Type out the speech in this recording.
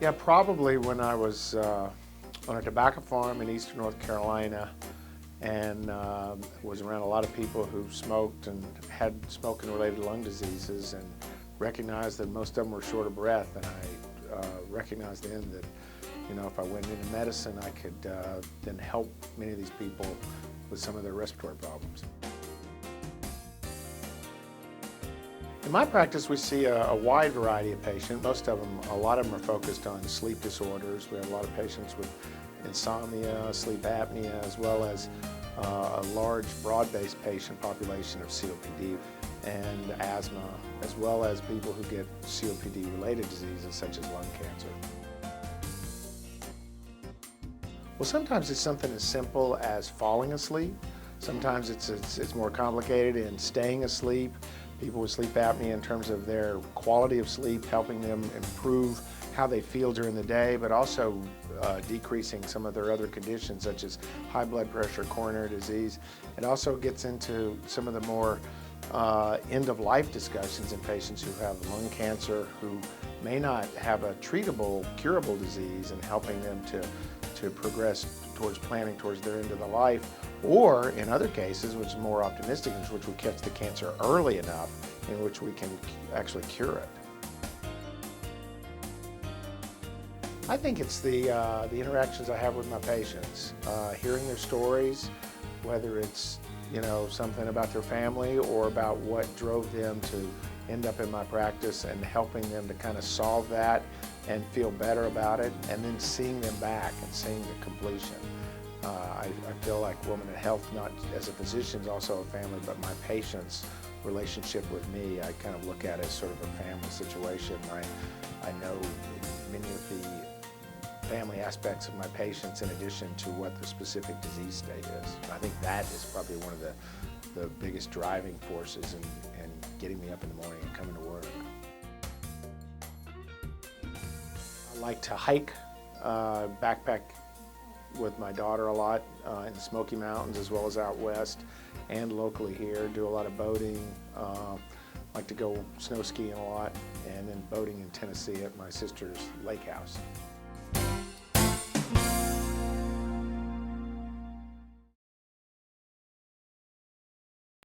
Yeah, probably when I was on a tobacco farm in eastern North Carolina and was around a lot of people who smoked and had smoking-related lung diseases, and recognized that most of them were short of breath. And I recognized then that, if I went into medicine, I could then help many of these people with some of their respiratory problems. In my practice, we see a wide variety of patients. A lot of them are focused on sleep disorders. We have a lot of patients with insomnia, sleep apnea, as well as a large, broad-based patient population of COPD and asthma, as well as people who get COPD-related diseases such as lung cancer. Well, sometimes it's something as simple as falling asleep. Sometimes it's more complicated in staying asleep. People with sleep apnea, in terms of their quality of sleep, helping them improve how they feel during the day, but also decreasing some of their other conditions such as high blood pressure, coronary disease. It also gets into some of the more end-of-life discussions in patients who have lung cancer, who may not have a treatable, curable disease, and helping them to progress towards planning towards their end of the life, or in other cases, which is more optimistic, in which we catch the cancer early enough in which we can actually cure it. I think it's the interactions I have with my patients, hearing their stories, whether it's something about their family or about what drove them to end up in my practice, and helping them to kind of solve that and feel better about it, and then seeing them back and seeing the completion. I feel like Wilmington Health, not as a physician, is also a family, but my patients' relationship with me, I kind of look at it as sort of a family situation. I know many of the family aspects of my patients in addition to what the specific disease state is. I think that is probably one of the biggest driving forces in getting me up in the morning and coming to work. I like to hike, backpack with my daughter a lot in the Smoky Mountains, as well as out west and locally here. Do a lot of boating, like to go snow skiing a lot, and then boating in Tennessee at my sister's lake house.